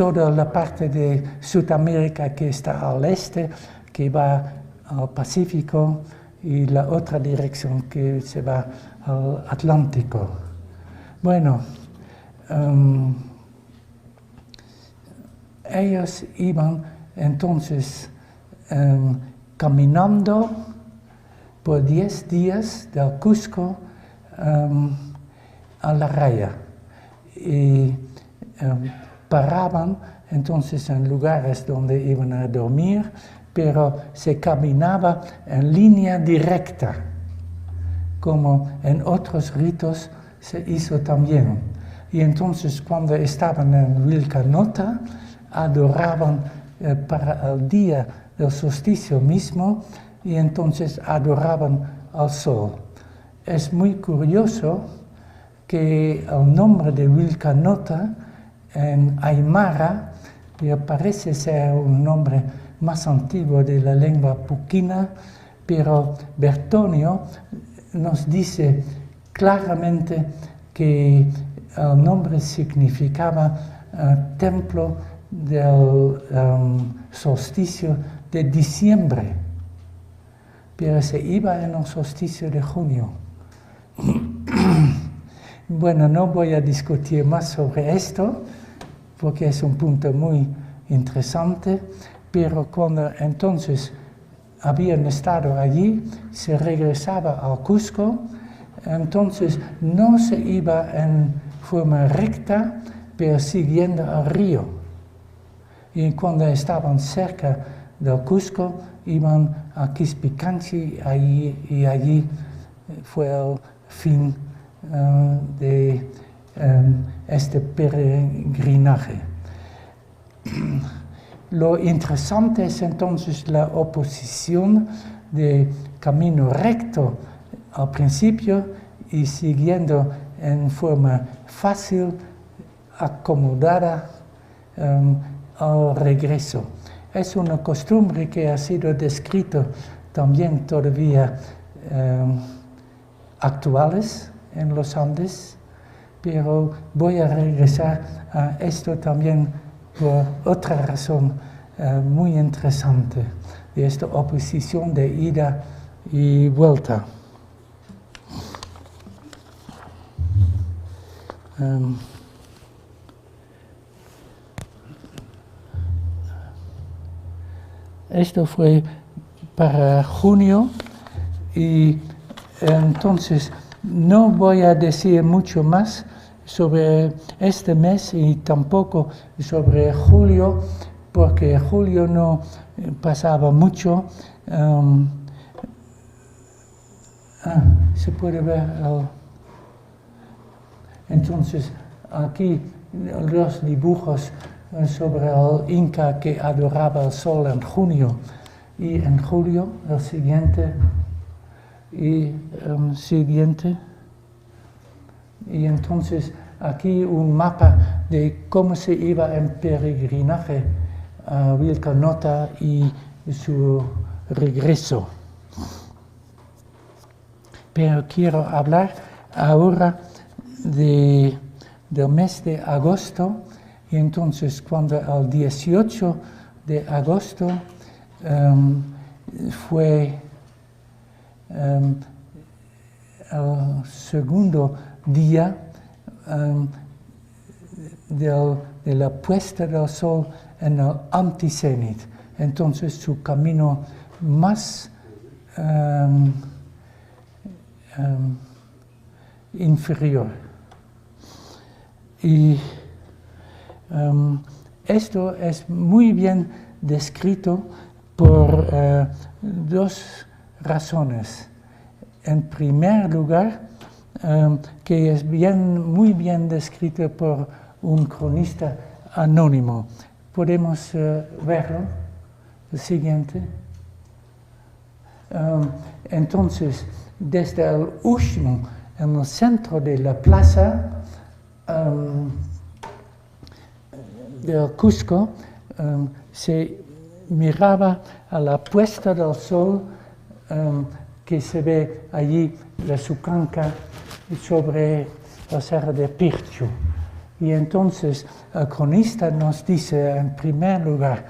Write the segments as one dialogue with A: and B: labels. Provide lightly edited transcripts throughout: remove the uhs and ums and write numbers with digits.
A: toda la parte de Sudamérica que está al este, que va al Pacífico, y la otra dirección que se va al Atlántico. Bueno, ellos iban entonces caminando por 10 días del Cusco a la raya y paraban entonces en lugares donde iban a dormir, pero se caminaba en línea directa, como en otros ritos se hizo también. Y entonces cuando estaban en Vilcanota, adoraban para el día del solsticio mismo, y entonces adoraban al sol. Es muy curioso que el nombre de Vilcanota en Aymara, que parece ser un nombre más antiguo de la lengua puquina, pero Bertonio nos dice claramente que el nombre significaba templo del solsticio de diciembre, pero se iba en el solsticio de junio. Bueno, no voy a discutir más sobre esto, porque es un punto muy interesante, pero cuando entonces habían estado allí, se regresaba al Cusco, entonces no se iba en forma recta, pero siguiendo el río. Y cuando estaban cerca del Cusco, iban a Quispicanchi, y allí fue el fin de este peregrinaje. Lo interesante es entonces la oposición de camino recto al principio y siguiendo en forma fácil, acomodada al regreso. Es una costumbre que ha sido descrita también todavía actuales en los Andes, pero voy a regresar a esto también por otra razón muy interesante, de esta oposición de ida y vuelta. Esto fue para junio y entonces no voy a decir mucho más sobre este mes y tampoco sobre julio, porque julio no pasaba mucho. Se puede ver entonces aquí los dibujos sobre el Inca que adoraba el sol en junio y en julio, el siguiente y siguiente. Y entonces aquí un mapa de cómo se iba en peregrinaje a Vilcanota y su regreso. Pero quiero hablar ahora del mes de agosto, y entonces cuando el 18 de agosto fue el segundo día de la puesta del sol en el anticenit, entonces su camino más inferior. Y esto es muy bien descrito por dos razones. En primer lugar, que es muy bien descrito por un cronista anónimo. ¿Podemos verlo? El siguiente. Entonces, desde el Ushnu, en el centro de la plaza del Cusco, se miraba a la puesta del sol que se ve allí la Sucanca sobre la Serra de Pirchu. Y entonces el cronista nos dice en primer lugar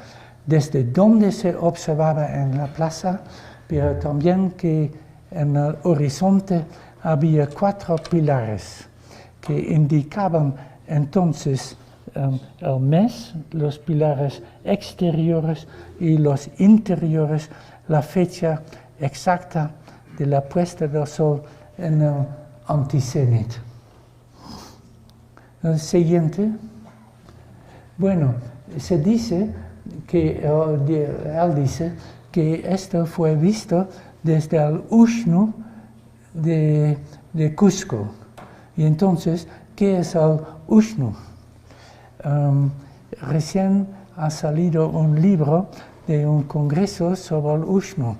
A: desde dónde se observaba en la plaza, pero también que en el horizonte había 4 pilares que indicaban entonces el mes, los pilares exteriores y los interiores, la fecha exacta de la puesta del sol en el anticenit. El siguiente. Bueno, se dice que, él dice que esto fue visto desde el Ushnu de Cusco. Y entonces, ¿qué es el Ushnu? Recién ha salido un libro de un congreso sobre el Ushnu.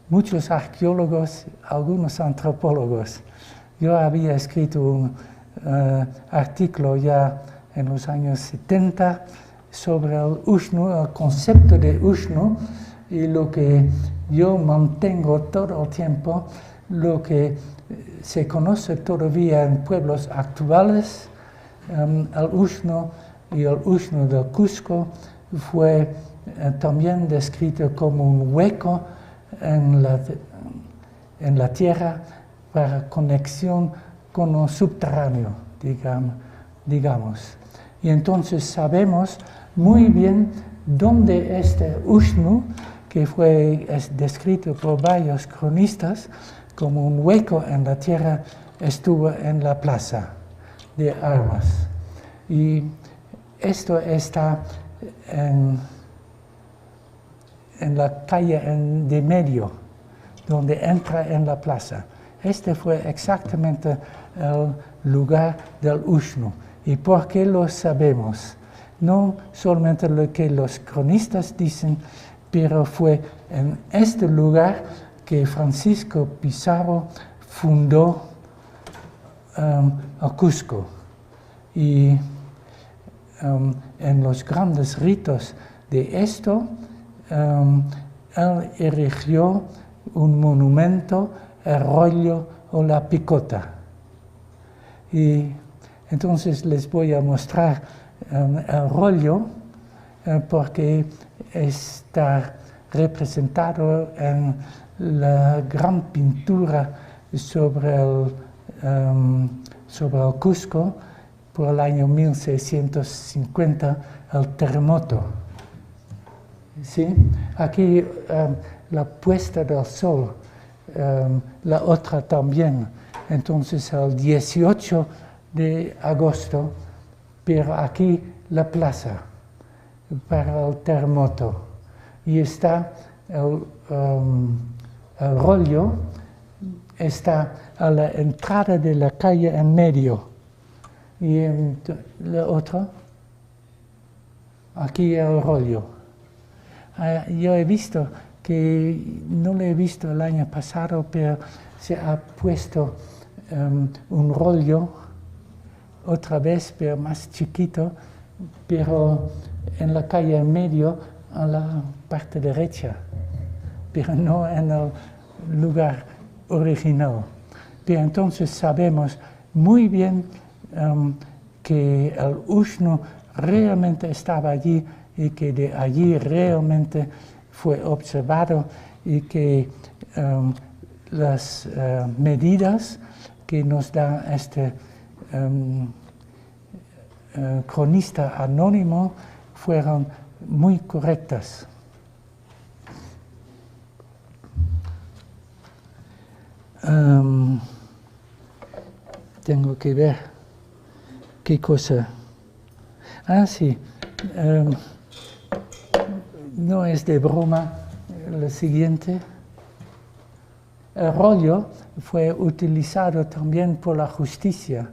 A: Muchos arqueólogos, algunos antropólogos. Yo había escrito un artículo ya en los años 70 sobre el Ushnu, el concepto de Ushnu, y lo que yo mantengo todo el tiempo, lo que se conoce todavía en pueblos actuales, el Ushnu y el Ushnu del Cusco fue también descrito como un hueco en la tierra para conexión con lo subterráneo, digamos. Y entonces sabemos muy bien dónde este Ushnu, que fue descrito por varios cronistas como un hueco en la tierra, estuvo en la plaza de armas. Y esto está en la calle de medio, donde entra en la plaza. Este fue exactamente el lugar del Ushnu. ¿Y por qué lo sabemos? No solamente lo que los cronistas dicen, pero fue en este lugar que Francisco Pizarro fundó el Cusco. Y en los grandes ritos de esto, él erigió un monumento, el rollo o la picota. Y entonces les voy a mostrar el rollo porque está representado en la gran pintura sobre el Cusco por el año 1650, el terremoto. ¿Sí? Aquí la puesta del sol, la otra también. Entonces el 18 de agosto, pero aquí la plaza para el terremoto. Y está el rollo, está a la entrada de la calle en medio. Y la otra, aquí el rollo. Yo he visto que, no lo he visto el año pasado, pero se ha puesto un rollo otra vez, pero más chiquito, pero en la calle en medio, a la parte derecha, pero no en el lugar original. Pero entonces sabemos muy bien que el Ushnu realmente estaba allí y que de allí realmente fue observado y que las medidas que nos da este cronista anónimo fueron muy correctas. Tengo que ver qué cosa. Ah, sí. No es de broma lo siguiente. El rollo fue utilizado también por la justicia.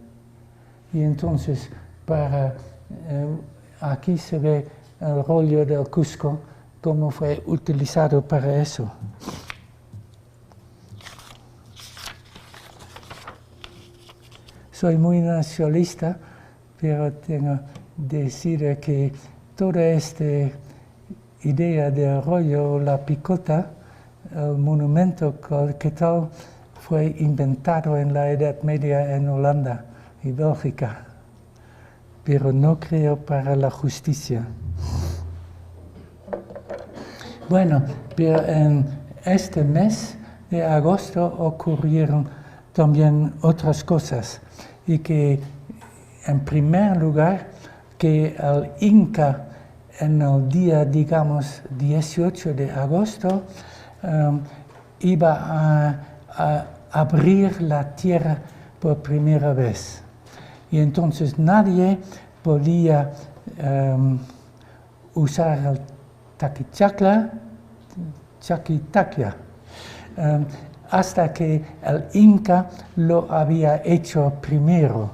A: Y entonces, aquí se ve el rollo del Cusco, cómo fue utilizado para eso. Soy muy nacionalista, pero tengo que decir que toda esta idea del rollo, la picota, el monumento que tal, fue inventado en la Edad Media en Holanda y Bélgica. pero no creo para la justicia. Bueno, pero en este mes de agosto ocurrieron también otras cosas, y que en primer lugar que el Inca en el día, digamos, 18 de agosto iba a abrir la tierra por primera vez. Y entonces nadie podía usar el Chaquitaqui, hasta que el Inca lo había hecho primero.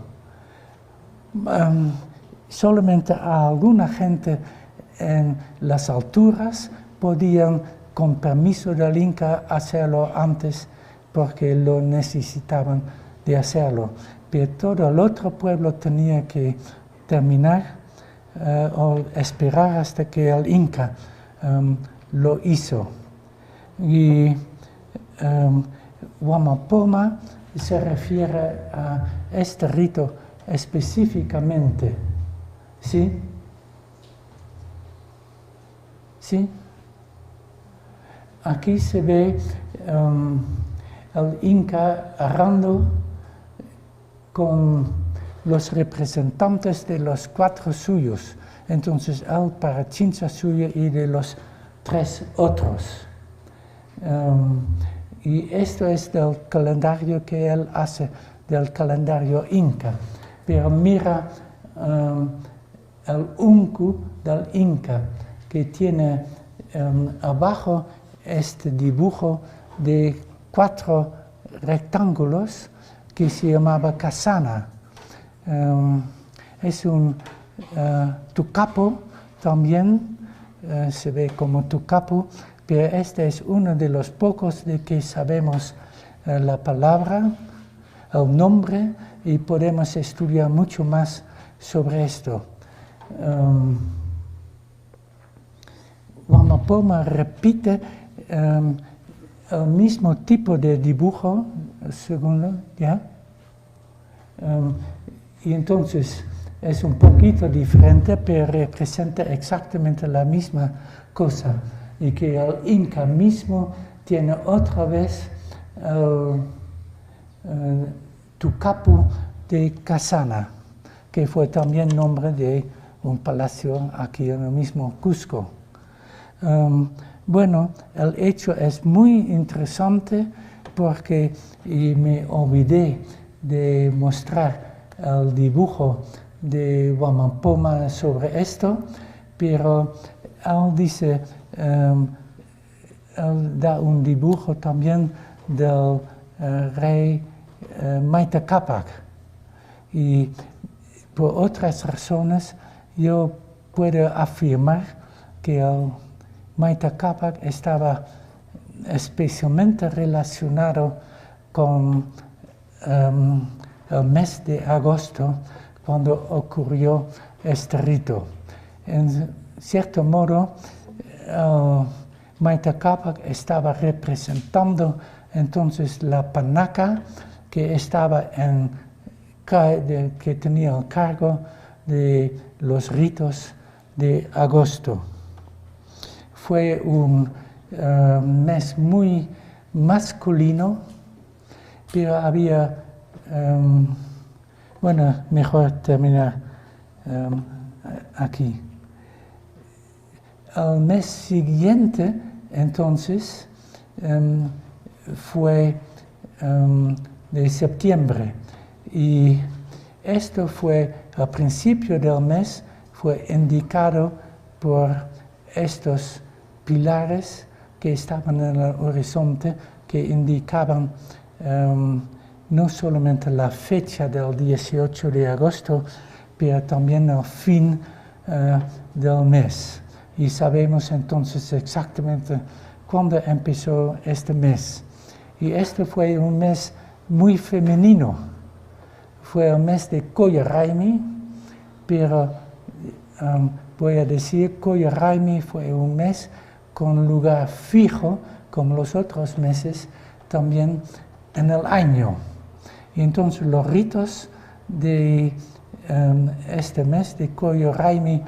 A: Solamente alguna gente en las alturas podían, con permiso del Inca, hacerlo antes porque lo necesitaban de hacerlo. Pero todo el otro pueblo tenía que terminar o esperar hasta que el Inca lo hizo. Y Huamapoma se refiere a este rito específicamente. ¿Sí? ¿Sí? Aquí se ve el Inca hablando con los representantes de los 4 suyos. Entonces, él para Chincha suya y de los 3 otros. Y esto es del calendario que él hace, del calendario Inca. Pero mira el uncu del Inca, que tiene abajo este dibujo de 4 rectángulos que se llamaba Kasana. Es un tucapo también, se ve como tucapo, pero este es uno de los pocos de que sabemos la palabra, el nombre, y podemos estudiar mucho más sobre esto. Huamapoma repite el mismo tipo de dibujo, segundo, ¿ya? Y entonces es un poquito diferente, pero representa exactamente la misma cosa. Y que el Inca mismo tiene otra vez el tucapo de Kasana, que fue también nombre de un palacio aquí en el mismo Cusco. Bueno, el hecho es muy interesante porque, y me olvidé de mostrar el dibujo de Huamapoma sobre esto, pero él dice, él da un dibujo también del rey Maita Capac. Y por otras razones yo puedo afirmar que el Maita Capac estaba especialmente relacionado con el mes de agosto, cuando ocurrió este rito. En cierto modo, Maita Capac estaba representando entonces la panaca que estaba que tenía el cargo de los ritos de agosto. Fue un mes muy masculino, pero había, bueno, mejor terminar aquí. El mes siguiente, entonces, fue de septiembre, y esto fue, al principio del mes, fue indicado por estos pilares que estaban en el horizonte, que indicaban no solamente la fecha del 18 de agosto, pero también el fin del mes. Y sabemos entonces exactamente cuándo empezó este mes. Y este fue un mes muy femenino. Fue el mes de Koyaraimi, pero voy a decir, Koyaraimi fue un mes con lugar fijo, como los otros meses, también en el año. Y entonces los ritos de este mes de Koyo Raimi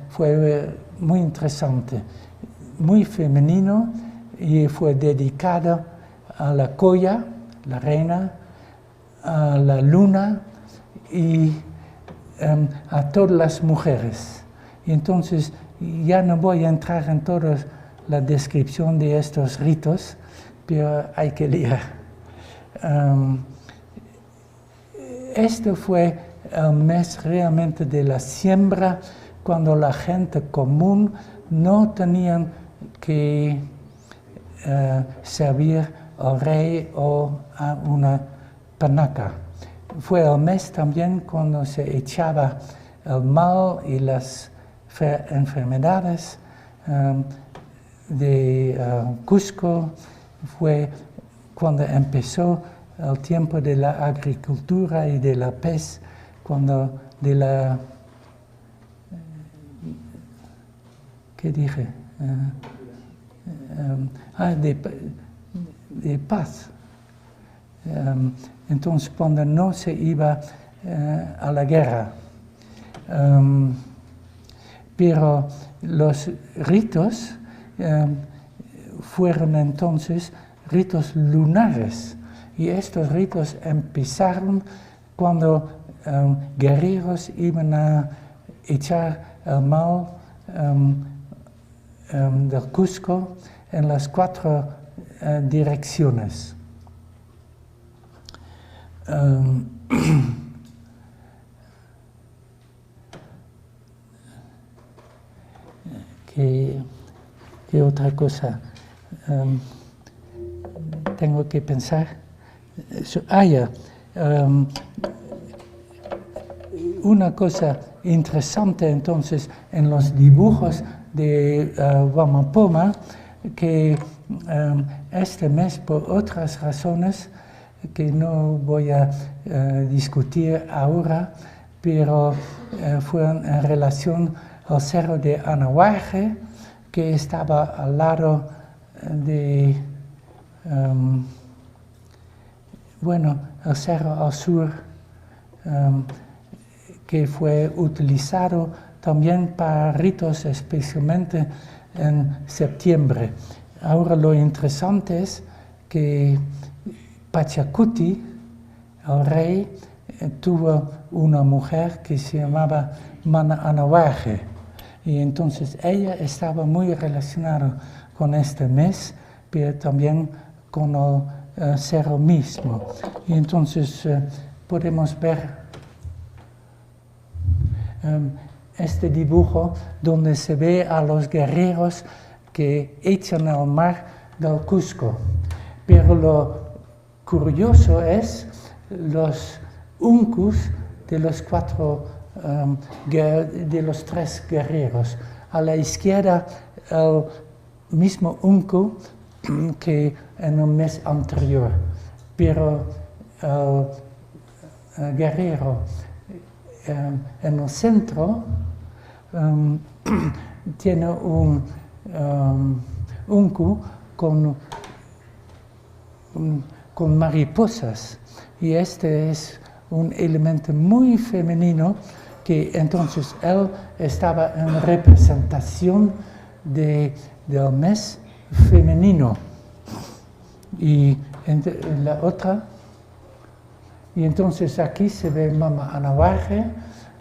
A: fue muy interesante, muy femenino, y fue dedicado a la Koya, la reina, a la luna y a todas las mujeres. Y entonces ya no voy a entrar en toda la descripción de estos ritos, pero hay que leer. Este fue el mes realmente de la siembra, cuando la gente común no tenía que servir al rey o a una panaca. Fue el mes también cuando se echaba el mal y las enfermedades de Cusco. Fue cuando empezó el tiempo de la agricultura y de la pez, cuando de la... ¿Qué dije? De paz. Entonces, cuando no se iba a la guerra. Pero los ritos fueron entonces ritos lunares, y estos ritos empezaron cuando guerreros iban a echar el mal del Cusco en las 4 direcciones. ¿Qué otra cosa tengo que pensar? Una cosa interesante entonces en los dibujos de Wamapoma, que este mes, por otras razones que no voy a discutir ahora, pero fueron en relación al cerro de Anahuaje, que estaba al lado de, el cerro al sur, que fue utilizado también para ritos, especialmente en septiembre. Ahora lo interesante es que Pachacuti, el rey, tuvo una mujer que se llamaba Mana Anahuaje, y entonces ella estaba muy relacionada con este mes, pero también con el cerro mismo. Y entonces podemos ver este dibujo donde se ve a los guerreros que echan al mar del Cusco. Pero lo curioso es los uncus de los de los 3 guerreros. A la izquierda el mismo uncu que en el mes anterior, pero el guerrero en el centro tiene un uncu con mariposas, y este es un elemento muy femenino, que entonces él estaba en representación del mes femenino. Y en la otra, y entonces aquí se ve Mama Anahuaje,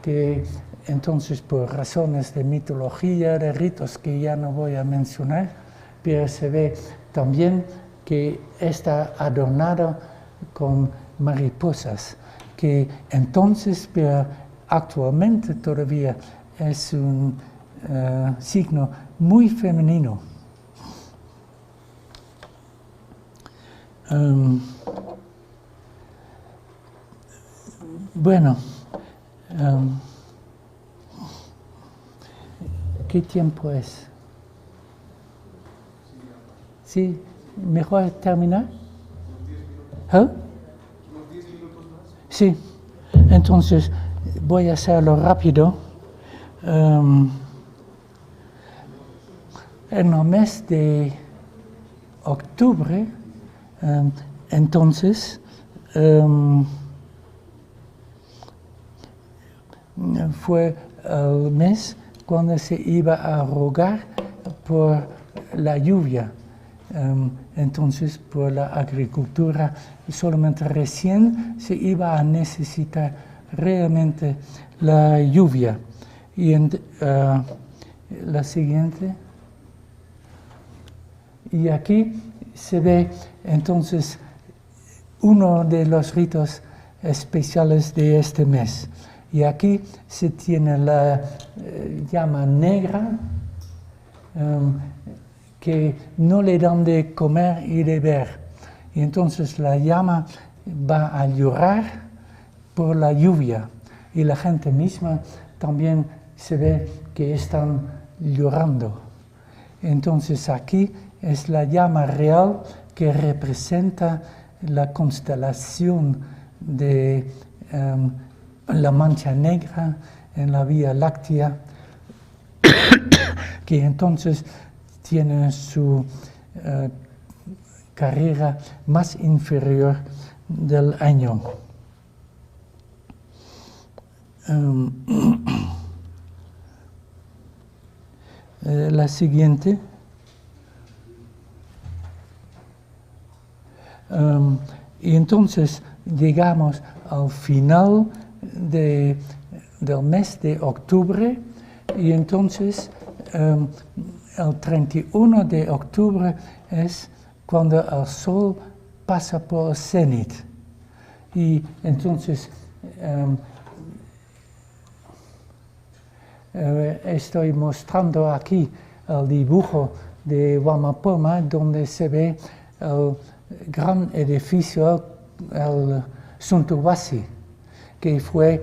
A: que entonces por razones de mitología, de ritos que ya no voy a mencionar, pero se ve también que está adornado con mariposas, que entonces, pero actualmente todavía es un signo muy femenino. ¿Qué tiempo es? Sí, mejor terminar. ¿Ah?
B: ¿Unos 10 minutos más?
A: Sí, entonces voy a hacerlo rápido. En el mes de octubre, entonces, fue el mes cuando se iba a rogar por la lluvia. Entonces, por la agricultura, solamente recién se iba a necesitar realmente la lluvia. Y la siguiente. Y aquí se ve entonces uno de los ritos especiales de este mes. Y aquí se tiene la llama negra, que no le dan de comer y de beber. Y entonces la llama va a llorar por la lluvia. Y la gente misma también se ve que están llorando. Entonces aquí es la llama real que representa la constelación de la mancha negra en la Vía Láctea, que entonces tiene su carrera más inferior del año. La siguiente. Y entonces llegamos al final del mes de octubre, y entonces el 31 de octubre es cuando el sol pasa por el cenit. Y entonces estoy mostrando aquí el dibujo de Wamapoma, donde se ve el gran edificio, el Suntuwasi, que fue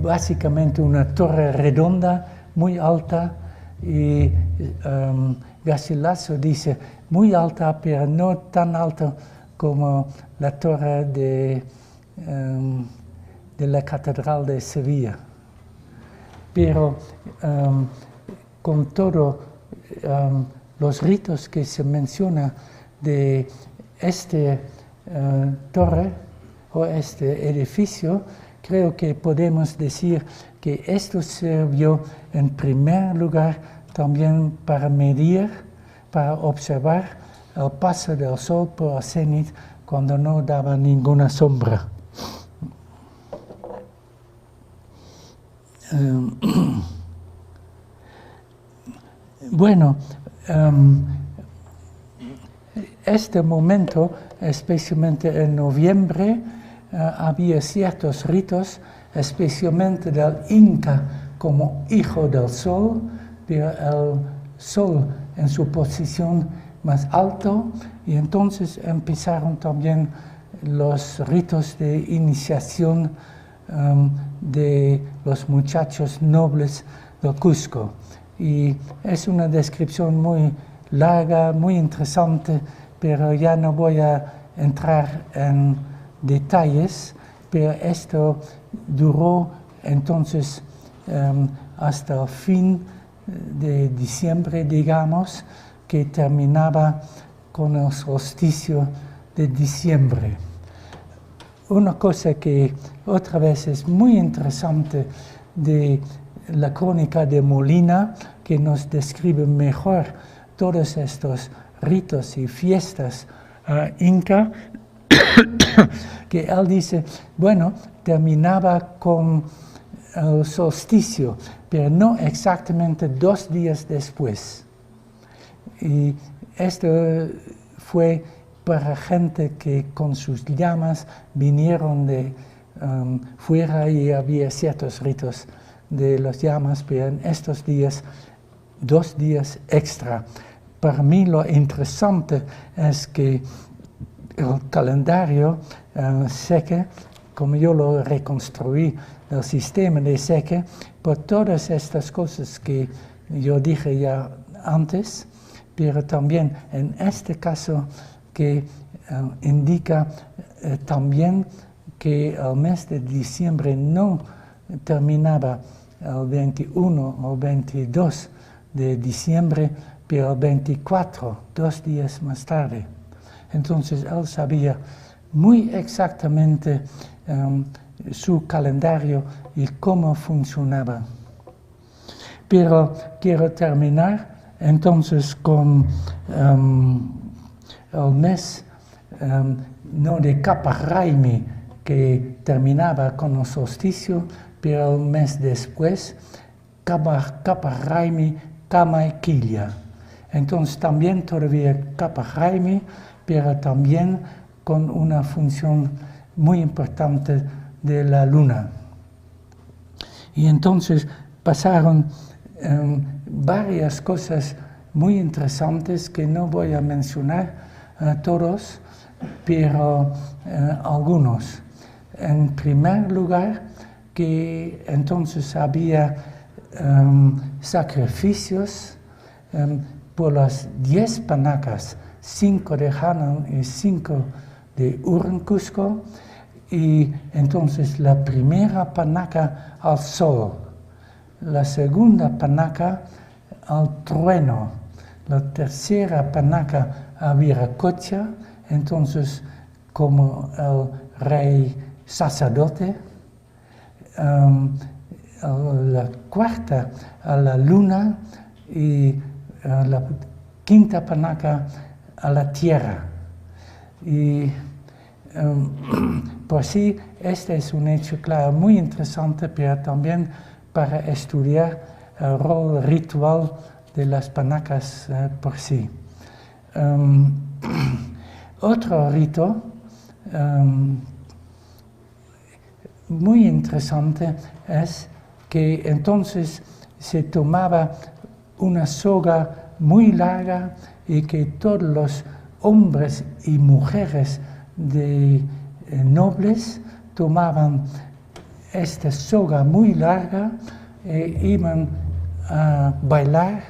A: básicamente una torre redonda, muy alta, y Garcilaso dice, muy alta, pero no tan alta como la torre de la Catedral de Sevilla. Pero con todos los ritos que se menciona de este torre o este edificio, creo que podemos decir que esto sirvió en primer lugar también para medir, para observar el paso del sol por el cenit cuando no daba ninguna sombra. Bueno, este momento, especialmente en noviembre, había ciertos ritos, especialmente del Inca como hijo del sol, pero el sol en su posición más alto, y entonces empezaron también los ritos de iniciación de los muchachos nobles del Cusco. Y es una descripción muy larga, muy interesante, pero ya no voy a entrar en detalles, pero esto duró entonces hasta el fin de diciembre, digamos, que terminaba con el solsticio de diciembre. Una cosa que otra vez es muy interesante de la crónica de Molina, que nos describe mejor todos estos ritos y fiestas inca, que él dice, bueno, terminaba con el solsticio, pero no exactamente 2 días después. Y esto fue para gente que con sus llamas vinieron de fuera, y había ciertos ritos de las llamas, pero en estos días, 2 días extra. Para mí lo interesante es que el calendario Seke, como yo lo reconstruí, el sistema de Seke, por todas estas cosas que yo dije ya antes, pero también en este caso que indica también que el mes de diciembre no terminaba el 21 o 22 de diciembre, pero el 24, 2 días más tarde. Entonces él sabía muy exactamente su calendario y cómo funcionaba. Pero quiero terminar entonces con el mes no de Kappa-Raimi, que terminaba con el solsticio, pero el mes después, Kappa-Raimi Kama-Kilya. Entonces también todavía Kappa-Raimi, pero también con una función muy importante de la luna. Y entonces pasaron varias cosas muy interesantes que no voy a mencionar todos, pero algunos. En primer lugar, que entonces había sacrificios por las 10 panacas, 5 de Hanan y 5 de Urancusco, y entonces la primera panaca al sol, la segunda panaca al trueno, la tercera panaca a Viracocha, entonces como el rey sacerdote, la cuarta a la luna y la quinta panaca a la tierra. Y por sí, este es un hecho, claro, muy interesante, pero también para estudiar el rol ritual de las panacas por sí. Otro rito muy interesante es que entonces se tomaba una soga muy larga y que todos los hombres y mujeres de nobles tomaban esta soga muy larga e iban a bailar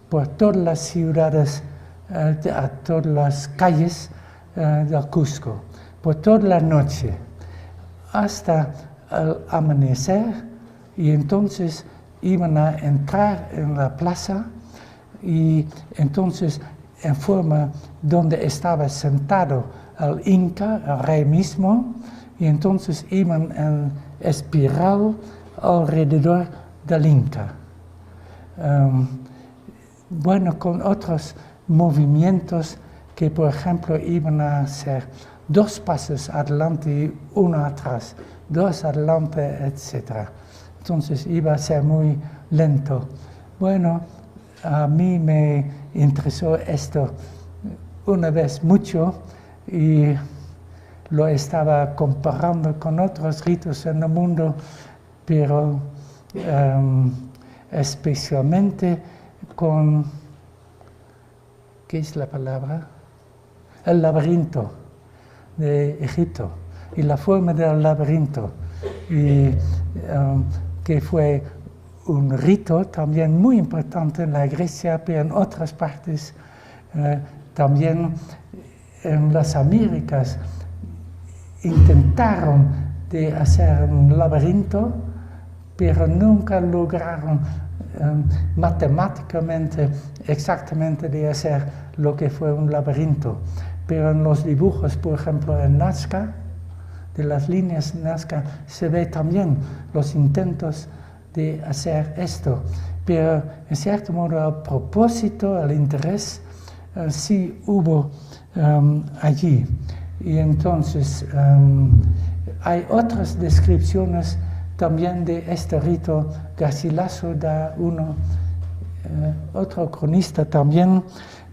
A: por todas las ciudades, a todas las calles del Cusco, por toda la noche, hasta el amanecer, y entonces iban a entrar en la plaza y entonces en forma donde estaba sentado el Inca, el rey mismo, y entonces iban en espiral alrededor del Inca. Bueno, con otros movimientos que, por ejemplo, iban a hacer 2 pasos adelante y 1 atrás, 2 adelante, etc. Entonces iba a ser muy lento. Bueno, a mí me interesó esto una vez mucho y lo estaba comparando con otros ritos en el mundo, pero especialmente con, ¿qué es la palabra? El laberinto de Egipto y la forma del laberinto, y que fue un rito también muy importante en la Grecia, pero en otras partes también en las Américas intentaron de hacer un laberinto, pero nunca lograron matemáticamente exactamente de hacer lo que fue un laberinto. Pero en los dibujos, por ejemplo, en Nazca, de las líneas Nazca, se ve también los intentos de hacer esto. Pero, en cierto modo, el propósito, el interés, sí hubo allí. Y entonces, hay otras descripciones también de este rito. Garcilaso da uno, otro cronista también,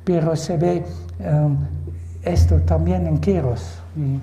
A: pero se ve esto también en Queros. Y